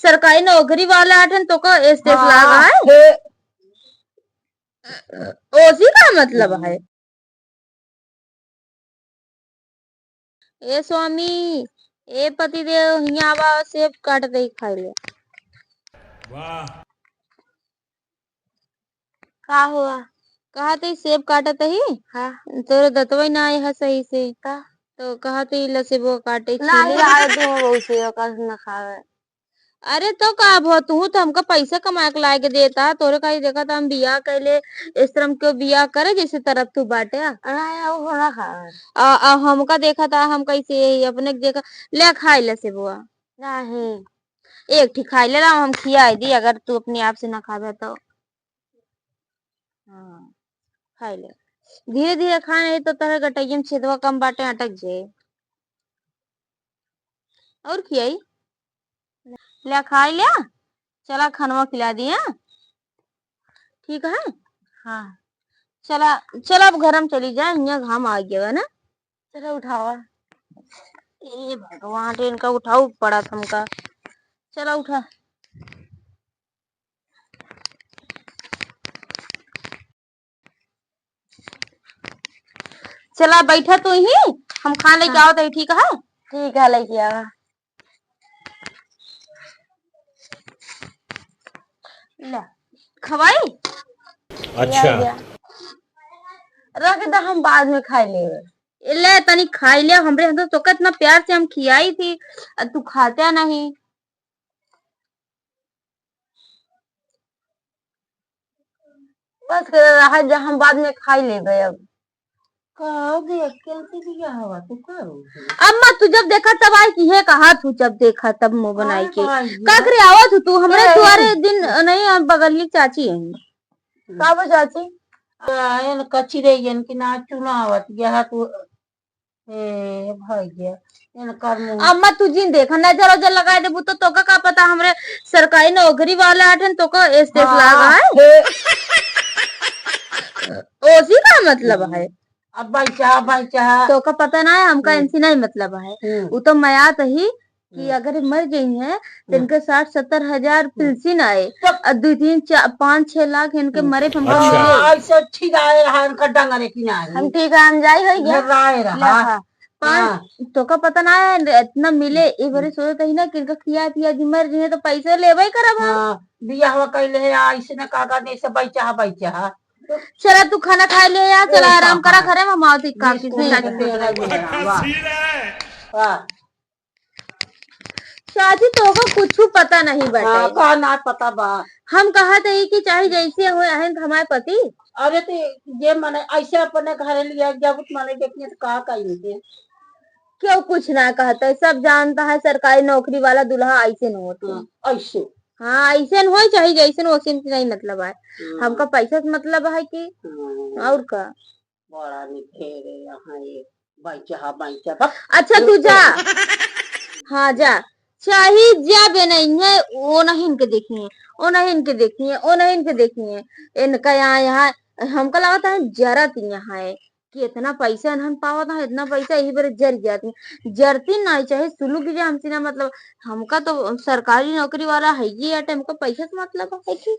सरकारी नौकरी वाला हटन तो का स्टेट लागा हाँ है। ओसी का मतलब है। ए स्वामी, ए पतिदेव हिया आवा सेब काट दे खाई ले। वाह। का हुआ? कहा थे सेब काटत ही। हाँ। तोरे दतवई ना आए है सही से का। तो कहा थे इला सेबो काटे छीले आए तू बहुत से का न खावे। अरे तो का भो तू तो हमका पैसा कमा के लाए के देता तोरे का ही देखा था हम बियाह कैले इस तरह के बियाह करे जैसे तरफ तू बाटे ना वो ना खा हमका देखा था हम कैसे अपने देखा ले खाई ले सेबुआ नहीं एक ठीक खाई ले ला हम खियाई दी अगर तू अपने आप से ना खावे तो। हाँ खाई ले धीरे धीरे खाए नहीं तो तरह गटैया में छेदवा कम बाटे अटक जाए और खियाई ले खाई लिया। चला खानवा खिला दिया ठीक है। हाँ चला चला अब घर में चली जाए यहाँ घाम आ गया है ना। चला उठावा ए भगवान रे इनका उठाऊ पड़ा तुमका। चला उठा चला बैठा तू ही हम खान लेके आओ तो ठीक है। ठीक है लेके आवा ले खवाई। अच्छा रख दे हम बाद में खाई ले ले तनी खाई ले हमरे हम तो इतना प्यार से हम खियाई थी तू खाते नहीं। बस रहा जा हम बाद में खाई ले गए अब अम्मा तू जब देखा तब आई की है कहा तू जब देखा तब मुंह बनाई के का करे आवा तू हमरे तुम्हारे दिन नहीं बगल चाची है का वो चाची इन कच्ची रही इन की ना चुनावत गया तू ए भाई गया इन कर मुंह अम्मा तू जिन देखा नजर नजर लगाए देबू तो तोका का पता हमरे सरकारी नौकरी वाला हटन तो का स्टेट लागा है। ओसी का मतलब है। अब बाईचा तो का पता ना है हमका इनसे नहीं मतलब है वो तो मयात ही कि अगर मर गई है तो इनके 60-70 हजार पेंशन आए और 2-3-4-5-6 लाख इनके मरे हमको मिले। ऐसे ठीक आए रहा इनका डंगर की ना हम ठीक है हम जाई है रहा तो का पता ना है इतना मिले ये बारे सोचते ही ना कि इनका खिया पिया जी मर गई तो पैसे लेवे करब बिया हुआ कैले है ऐसे ना काका ने से बैचा चला तू खाना खा ले यार चला आराम करा खरे हम आओ काकी चाची तो को कुछ पता नहीं बता का ना पता बा हम कहा थे कि चाहे जैसे हो हमारे पति। अरे तो ये माने ऐसे अपने घर लिया जब माने देखिए तो कहा कहीं क्यों कुछ ना कहता है सब जानता है सरकारी नौकरी वाला दूल्हा ऐसे न होता ऐसे हाँ ऐसे हो चाहे जैसे वैसे नहीं मतलब है हमका पैसा से मतलब है कि और का बड़ा निखेरे यहाँ ये बैचा अच्छा तू जा हाँ जा चाहे जा बे नहीं है वो नहीं इनके देखिए वो नहीं इनके देखिए वो नहीं इनके देखिए इनका यहाँ हमको लगता है जरत यहाँ है कि इतना पैसा नहीं पावा था इतना पैसा यही बार जर जाती जरती नहीं चाहे सुलू की हमसे ना मतलब हमका तो सरकारी नौकरी वाला है ये हमको पैसा से मतलब है कि